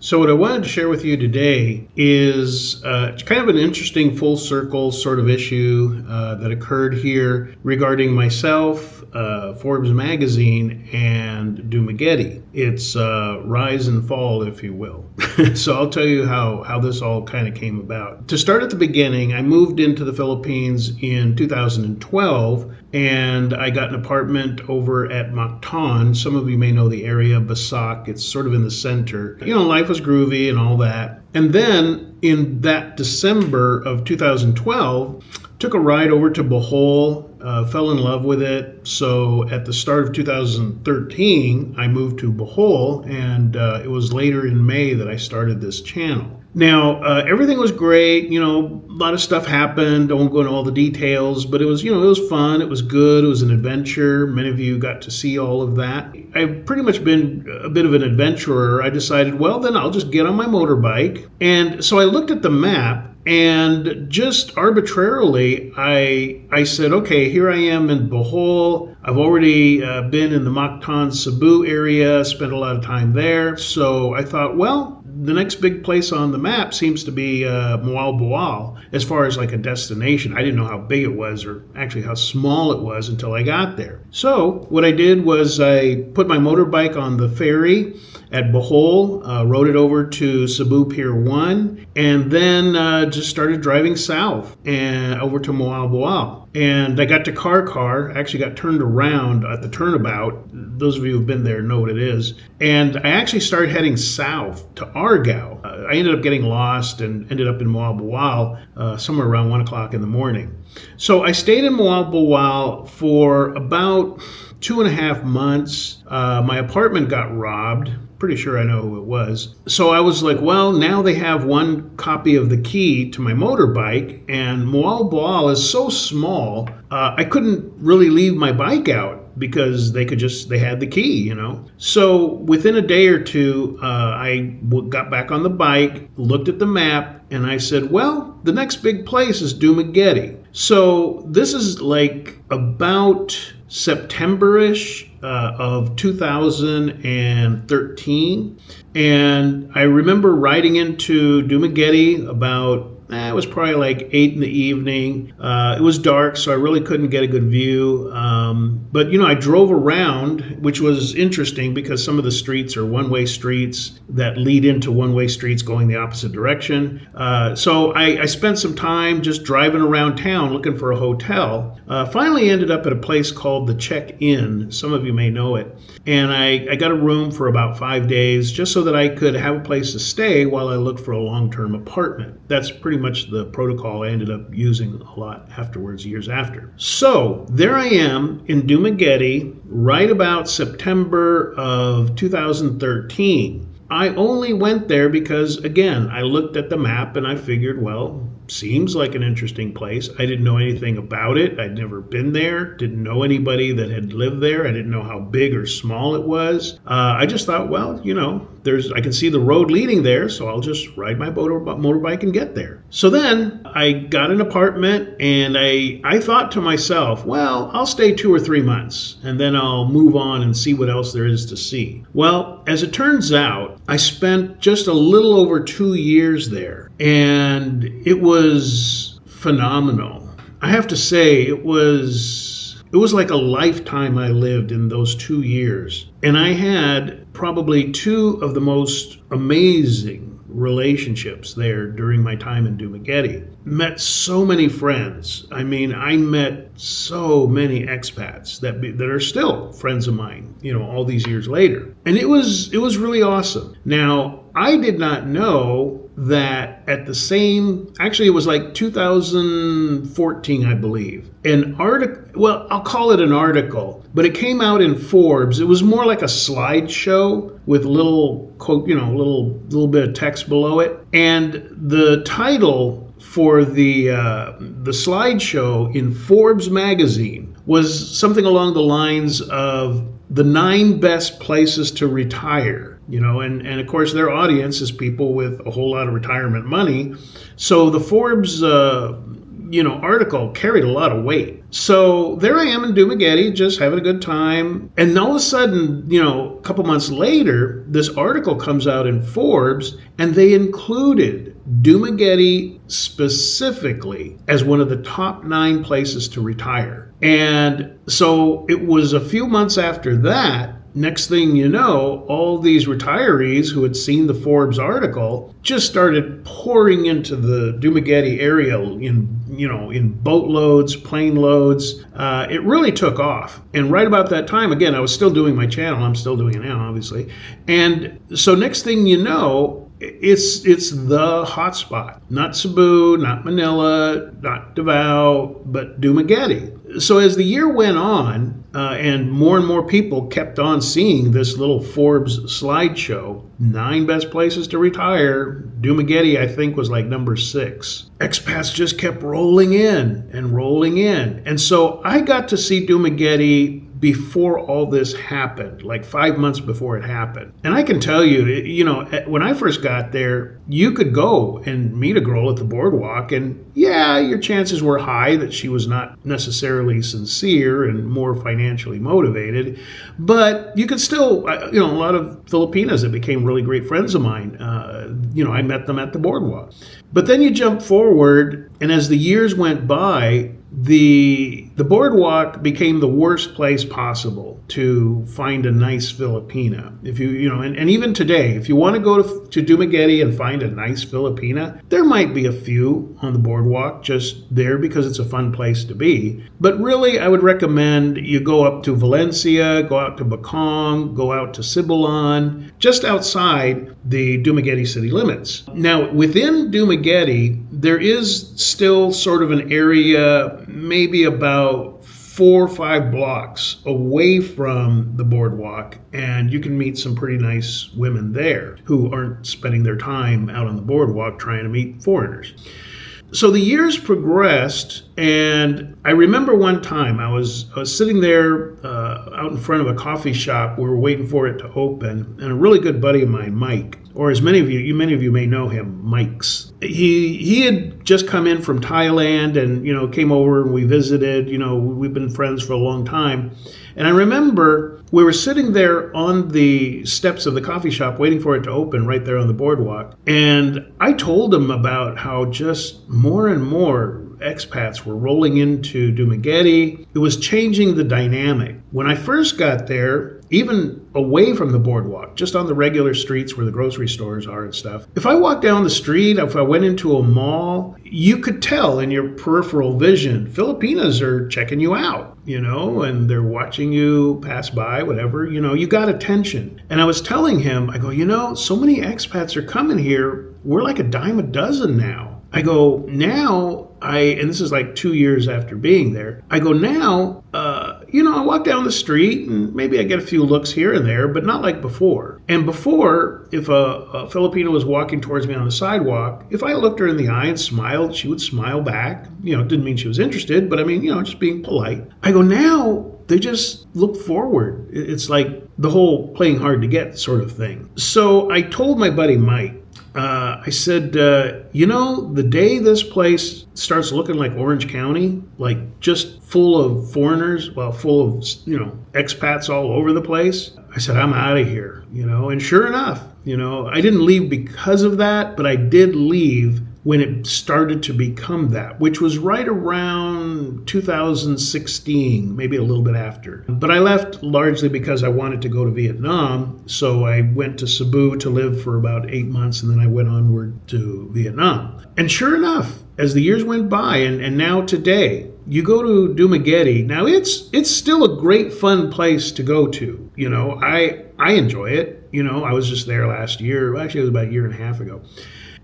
So what I wanted to share with you today is kind of an interesting full circle sort of issue that occurred here regarding myself, Forbes magazine, and Dumaguete. It's rise and fall, if you will. So I'll tell you how this all kind of came about. To start at the beginning, I moved into the Philippines in 2012, and I got an apartment over at Mactan. Some of you may know the area, Basak. It's sort of in the center. You know, life was groovy and all that. And then in that December of 2012, took a ride over to Bohol, fell in love with it. So at the start of 2013, I moved to Bohol, and it was later in May that I started this channel. Now, everything was great. You know, a lot of stuff happened. I won't go into all the details, but it was, it was fun. It was good. It was an adventure. Many of you got to see all of that. I've pretty much been a bit of an adventurer. I decided, well, then I'll just get on my motorbike. And so I looked at the map, and just arbitrarily, I said, okay, here I am in Bohol. I've already been in the Mactan, Cebu area, spent a lot of time there. So I thought, well, the next big place on the map seems to be Boal as far as like a destination. I didn't know how big it was, or actually how small it was, until I got there. So what I did was I put my motorbike on the ferry at Bohol, rode it over to Cebu Pier 1, and then just started driving south and over to Boal. And I got to Car, actually got turned around at the turnabout. Those of you who've been there know what it is. And I actually started heading south to Argao. I ended up getting lost and ended up in Boal somewhere around 1 o'clock in the morning. So I stayed in Boal for about 2.5 months. My apartment got robbed. Pretty sure I know who it was. So I was like, well, now they have one copy of the key to my motorbike, and Boal is so small, I couldn't really leave my bike out because they had the key, So within a day or two, I got back on the bike, looked at the map, and I said, well, the next big place is Dumaguete. So this is like about September-ish of 2013. And I remember riding into Dumaguete about, it was probably like 8 in the evening. It was dark, so I really couldn't get a good view. But, I drove around, which was interesting because some of the streets are one-way streets that lead into one-way streets going the opposite direction. So I spent some time just driving around town looking for a hotel. Finally ended up at a place called the Check-In. Some of you may know it. And I got a room for about 5 days just so that I could have a place to stay while I looked for a long-term apartment. That's pretty much the protocol I ended up using a lot afterwards, years after. So there I am in Dumaguete, right about September of 2013. I only went there because, again, I looked at the map and I figured, well, seems like an interesting place. I didn't know anything about it. I'd never been there, didn't know anybody that had lived there. I didn't know how big or small it was. I just thought, well, I can see the road leading there, so I'll just ride my motorbike and get there. So then I got an apartment, and I thought to myself, well, I'll stay 2 or 3 months, and then I'll move on and see what else there is to see. Well, as it turns out, I spent just a little over 2 years there, and it was phenomenal. I have to say, it was like a lifetime I lived in those 2 years. And I had probably 2 of the most amazing relationships there during my time in Dumaguete. Met so many friends. I mean, I met so many expats that are still friends of mine, all these years later. And it was really awesome. Now, I did not know that at the same, actually it was like 2014, I believe. An article, well, I'll call it an article, but it came out in Forbes. It was more like a slideshow with little quote, little bit of text below it. And the title for the slideshow in Forbes magazine was something along the lines of the 9 best places to retire. And of course their audience is people with a whole lot of retirement money. So the Forbes article carried a lot of weight. So there I am in Dumaguete, just having a good time. And all of a sudden, a couple months later, this article comes out in Forbes, and they included Dumaguete specifically as one of the top 9 places to retire. And so it was a few months after that, next thing you know, all these retirees who had seen the Forbes article just started pouring into the Dumaguete area in boatloads, plane loads. It really took off. And right about that time, again, I was still doing my channel. I'm still doing it now, obviously. And so next thing you know, it's the hot spot. Not Cebu, not Manila, not Davao, but Dumaguete. So as the year went on, and more people kept on seeing this little Forbes slideshow, 9 best places to retire, Dumaguete, I think, was like number 6. Expats just kept rolling in. And so I got to see Dumaguete before all this happened, like 5 months before it happened. And I can tell you, when I first got there, you could go and meet a girl at the boardwalk, and yeah, your chances were high that she was not necessarily sincere and more financially motivated, but you could still, a lot of Filipinas that became really great friends of mine, I met them at the boardwalk. But then you jump forward, and as the years went by, the boardwalk became the worst place possible to find a nice Filipina. If and even today, if you want to go to Dumaguete and find a nice Filipina, there might be a few on the boardwalk just there because it's a fun place to be. But really, I would recommend you go up to Valencia, go out to Bacong, go out to Sibulan, just outside the Dumaguete city limits. Now, within Dumaguete, there is still sort of an area, maybe about 4 or 5 blocks away from the boardwalk, and you can meet some pretty nice women there who aren't spending their time out on the boardwalk trying to meet foreigners. So the years progressed, and I remember one time I was sitting there out in front of a coffee shop. We were waiting for it to open, and a really good buddy of mine, Mike, or as many of you may know him, Mike's. He had just come in from Thailand, and came over and we visited. We've been friends for a long time, and I remember we were sitting there on the steps of the coffee shop waiting for it to open right there on the boardwalk. And I told him about how just more and more expats were rolling into Dumaguete. It was changing the dynamic. When I first got there, even away from the boardwalk, just on the regular streets where the grocery stores are and stuff, if I walked down the street, if I went into a mall, you could tell in your peripheral vision, Filipinas are checking you out, and they're watching you pass by, whatever, you got attention. And I was telling him, I go, so many expats are coming here, we're like a dime a dozen now. I go, now, and this is like 2 years after being there, I go, now, I walk down the street and maybe I get a few looks here and there, but not like before. And before, if a Filipino was walking towards me on the sidewalk, if I looked her in the eye and smiled, she would smile back. It didn't mean she was interested, but just being polite. I go, now, they just look forward. It's like the whole playing hard to get sort of thing. So I told my buddy Mike, I said, the day this place starts looking like Orange County, like just full of foreigners, full of, expats all over the place, I said, I'm out of here, and sure enough, I didn't leave because of that, but I did leave when it started to become that, which was right around 2016, maybe a little bit after. But I left largely because I wanted to go to Vietnam, so I went to Cebu to live for about 8 months, and then I went onward to Vietnam. And sure enough, as the years went by, and now today, you go to Dumaguete. Now it's still a great fun place to go to. I enjoy it. I was just there last year. Actually, it was about a year and a half ago.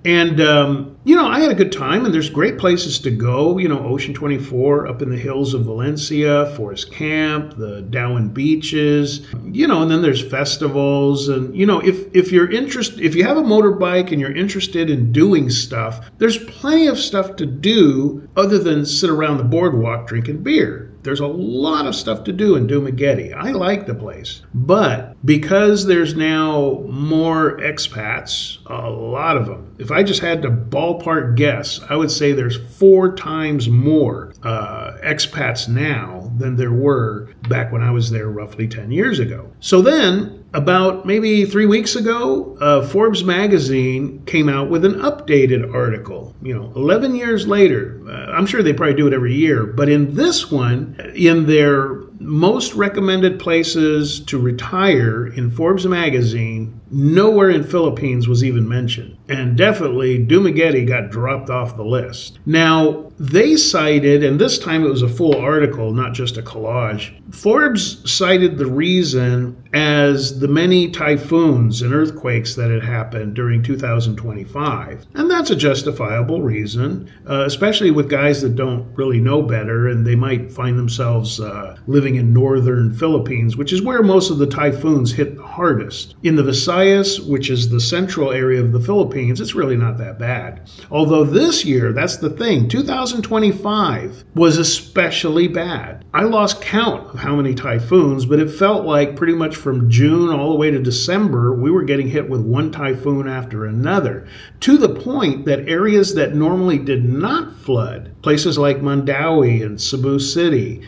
And, I had a good time, and there's great places to go, Ocean 24 up in the hills of Valencia, Forest Camp, the Dowan beaches, and then there's festivals. And, if you're interested, if you have a motorbike and you're interested in doing stuff, there's plenty of stuff to do other than sit around the boardwalk drinking beer. There's a lot of stuff to do in Dumaguete. I like the place. But because there's now more expats, a lot of them, if I just had to ballpark guess, I would say there's 4 times more expats now than there were back when I was there roughly 10 years ago. So then, about maybe 3 weeks ago, Forbes magazine came out with an updated article. 11 years later, I'm sure they probably do it every year, but in this one, in their most recommended places to retire in Forbes magazine, nowhere in Philippines was even mentioned. And definitely Dumaguete got dropped off the list. Now, they cited, and this time it was a full article, not just a collage, Forbes cited the reason as the many typhoons and earthquakes that had happened during 2025. And that's a justifiable reason, especially with guys that don't really know better, and they might find themselves living in northern Philippines, which is where most of the typhoons hit the hardest. In the Visayas, which is the central area of the Philippines, it's really not that bad. Although this year, that's the thing, 2025 was especially bad. I lost count of how many typhoons, but it felt like pretty much from June all the way to December, we were getting hit with one typhoon after another, to the point that areas that normally did not flood, places like Mandaue and Cebu City,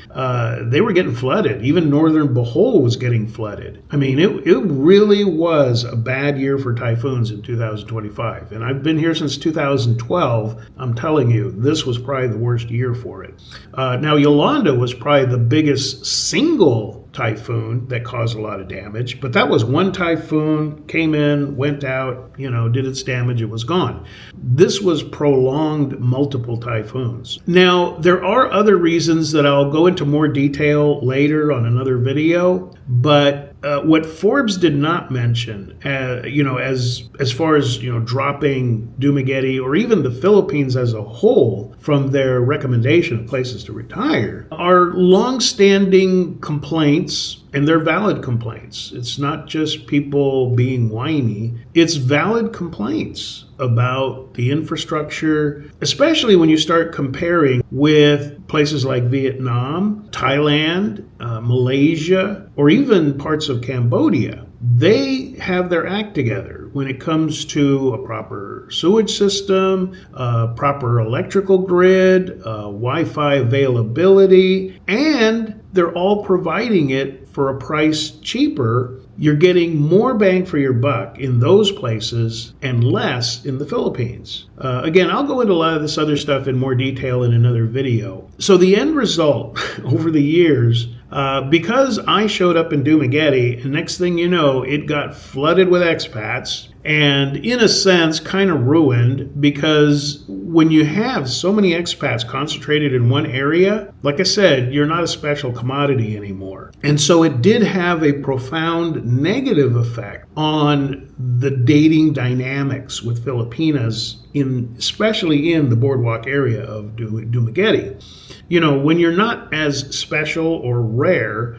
they were getting flooded. Even northern Bohol was getting flooded. I mean, it really was a bad year for typhoons in 2025. And I've been here since 2012. I'm telling you, this was probably the worst year for it. Now, Yolanda was probably the biggest single typhoon that caused a lot of damage, but that was one typhoon, came in, went out, did its damage, it was gone. This was prolonged multiple typhoons. Now, there are other reasons that I'll go into more detail later on another video, but what Forbes did not mention, as far as dropping Dumaguete or even the Philippines as a whole from their recommendation of places to retire, are long-standing complaints, and they're valid complaints. It's not just people being whiny. It's valid complaints about the infrastructure, especially when you start comparing with places like Vietnam, Thailand, Malaysia, or even parts of Cambodia. They have their act together when it comes to a proper sewage system, a proper electrical grid, Wi-Fi availability, and they're all providing it for a price cheaper. You're getting more bang for your buck in those places and less in the Philippines. Again, I'll go into a lot of this other stuff in more detail in another video. So the end result over the years, because I showed up in Dumaguete, and next thing you know, it got flooded with expats, and in a sense kind of ruined, because when you have so many expats concentrated in one area, like I said, you're not a special commodity anymore. And so it did have a profound negative effect on the dating dynamics with Filipinas, especially in the boardwalk area of Dumaguete. When you're not as special or rare,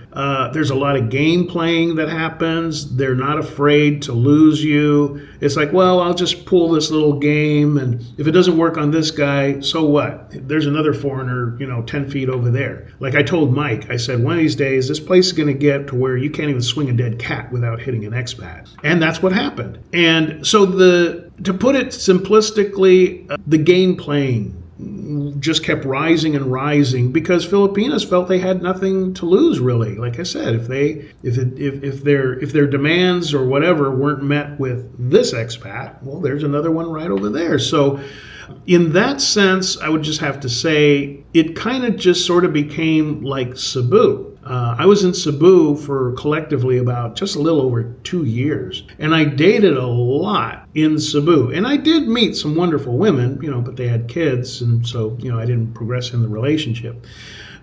there's a lot of game playing that happens. They're not afraid to lose you. It's like, well, I'll just pull this little game, and if it doesn't work on this guy, so what? There's another foreigner, 10 feet over there. Like I told Mike, I said, one of these days, this place is going to get to where you can't even swing a dead cat without hitting an expat. And that's what happened. And so to put it simplistically, the game playing just kept rising and rising because Filipinos felt they had nothing to lose, really. Like I said, if their demands or whatever weren't met with this expat, well, there's another one right over there. So in that sense, I would just have to say it kind of just sort of became like Cebu. I was in Cebu for collectively about just a little over 2 years, and I dated a lot in Cebu. And I did meet some wonderful women, but they had kids, and so, I didn't progress in the relationship.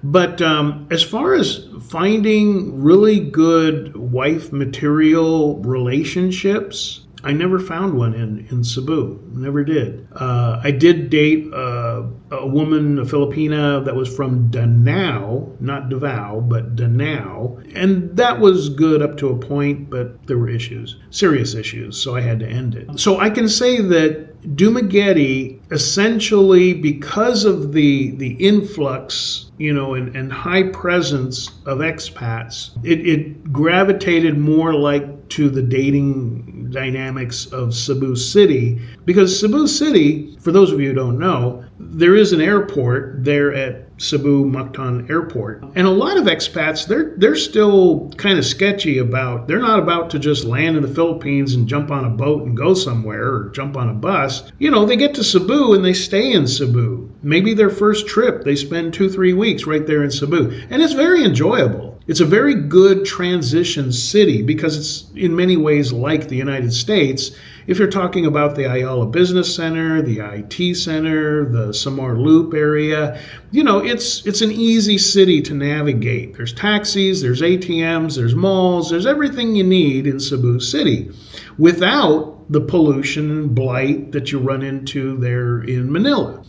But as far as finding really good wife material relationships, I never found one in Cebu. Never did. I did date a woman, a Filipina, that was from Danao, not Davao, but Danao. And that was good up to a point, but there were issues, serious issues, so I had to end it. So I can say that Dumaguete, essentially because of the influx, and high presence of expats, it gravitated more like to the dating dynamics of Cebu City, because Cebu City, for those of you who don't know, there is an airport there at Cebu Mactan Airport, and a lot of expats, they're still kind of sketchy about, they're not about to just land in the Philippines and jump on a boat and go somewhere or jump on a bus. They get to Cebu and they stay in Cebu. Maybe their first trip, they spend 2-3 weeks right there in Cebu, and it's very enjoyable. It's a very good transition city because it's in many ways like the United States. If you're talking about the Ayala Business Center, the IT Center, the Samar Loop area, it's an easy city to navigate. There's taxis, there's ATMs, there's malls, there's everything you need in Cebu City without the pollution and blight that you run into there in Manila.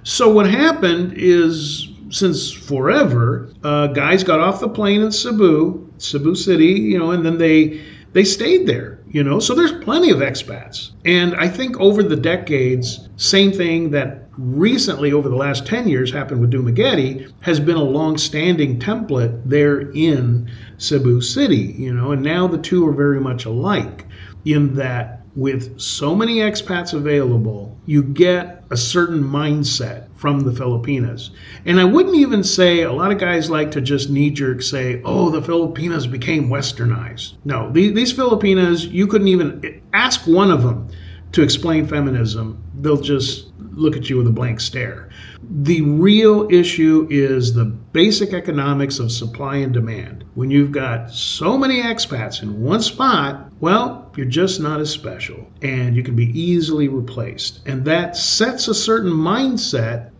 So what happened is, since forever, guys got off the plane in Cebu City, and then they stayed there, So there's plenty of expats. And I think over the decades, same thing that recently over the last 10 years happened with Dumaguete has been a long-standing template there in Cebu City, and now the two are very much alike in that with so many expats available, you get a certain mindset from the Filipinas. And I wouldn't even say, a lot of guys like to just knee-jerk say, oh, the Filipinas became westernized. No, these Filipinas, you couldn't even ask one of them to explain feminism. They'll just look at you with a blank stare. The real issue is the basic economics of supply and demand. When you've got so many expats in one spot, well, you're just not as special and you can be easily replaced. And that sets a certain mindset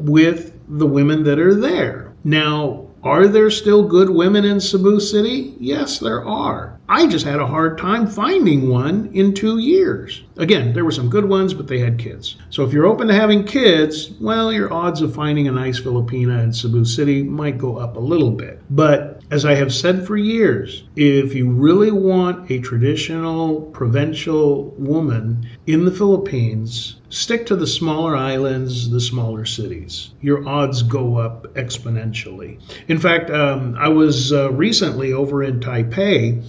with the women that are there. Now, are there still good women in Cebu City? Yes, there are. I just had a hard time finding one in 2 years. Again, there were some good ones, but they had kids. So if you're open to having kids, well, your odds of finding a nice Filipina in Cebu City might go up a little bit. But as I have said for years, if you really want a traditional provincial woman in the Philippines, stick to the smaller islands, the smaller cities. Your odds go up exponentially. In fact, I was recently over in Taipei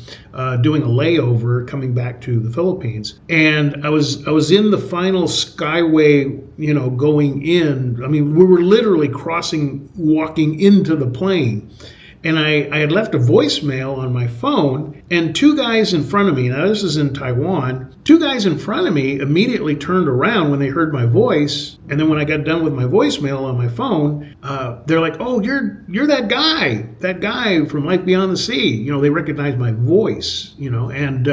doing a layover coming back to the Philippines, and I was in the final skyway, going in. I mean, we were literally walking into the plane. And I had left a voicemail on my phone, and two guys in front of me, now this is in Taiwan, two guys in front of me immediately turned around when they heard my voice. And then when I got done with my voicemail on my phone, they're like, oh, you're that guy from Life Beyond the Sea. They recognized my voice, and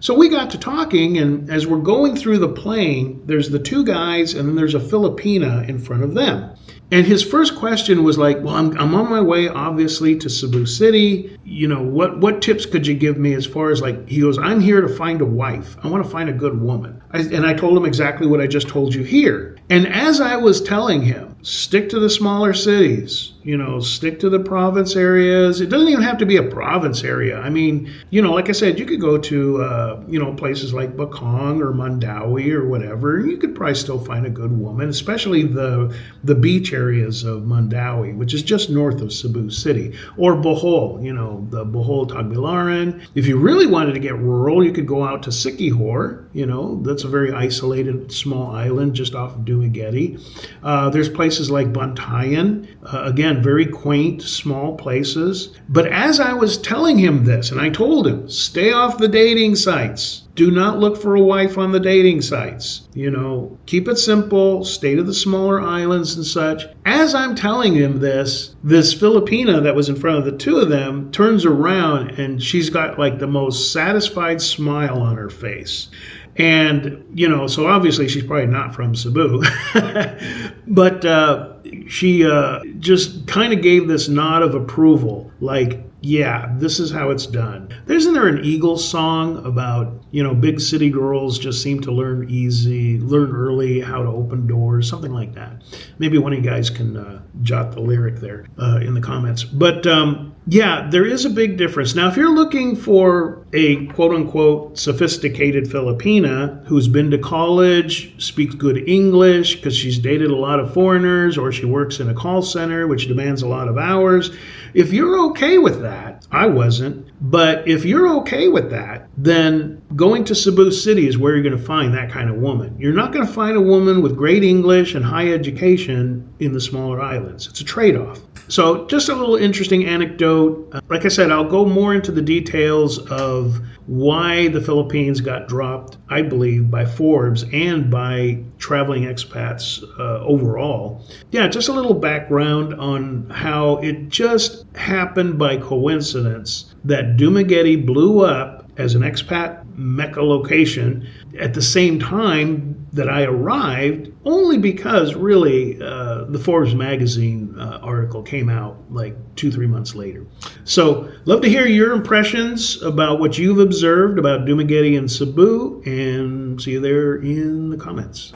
so we got to talking. And as we're going through the plane, there's the two guys, and then there's a Filipina in front of them. And his first question was like, well, I'm on my way, obviously, to Cebu City. What tips could you give me as far as he goes, I'm here to find a wife. I want to find a good woman. And I told him exactly what I just told you here. And as I was telling him, stick to the smaller cities, stick to the province areas. It doesn't even have to be a province area. I mean, like I said, you could go to, places like Bacong or Mandawi or whatever, and you could probably still find a good woman, especially the beach areas of Mandawi, which is just north of Cebu City, or Bohol, the Bohol Tagbilaran. If you really wanted to get rural, you could go out to Siquijor, that's a very isolated small island just off of Dumaguete. There's places like Bantayan, again, very quaint, small places. But as I was telling him this, and I told him, stay off the dating sites. Do not look for a wife on the dating sites. Keep it simple, stay to the smaller islands and such. As I'm telling him this Filipina that was in front of the two of them turns around and she's got the most satisfied smile on her face. And, so obviously she's probably not from Cebu. But she just kind of gave this nod of approval, like, yeah, this is how it's done. Isn't there an Eagles song about, big city girls just seem to learn early how to open doors, something like that. Maybe one of you guys can jot the lyric there in the comments. But yeah, there is a big difference. Now, if you're looking for a quote-unquote sophisticated Filipina who's been to college, speaks good English because she's dated a lot of foreigners, or she works in a call center, which demands a lot of hours, if you're okay with that, I wasn't, but if you're okay with that, then going to Cebu City is where you're going to find that kind of woman. You're not going to find a woman with great English and high education in the smaller islands. It's a trade-off. So just a little interesting anecdote. Like I said, I'll go more into the details of why the Philippines got dropped, I believe, by Forbes and by traveling expats overall. Yeah, just a little background on how it just happened by coincidence that Dumaguete blew up as an expat Mecca location at the same time that I arrived, only because really the Forbes magazine article came out like 2-3 months later. So love to hear your impressions about what you've observed about Dumaguete and Cebu, and see you there in the comments.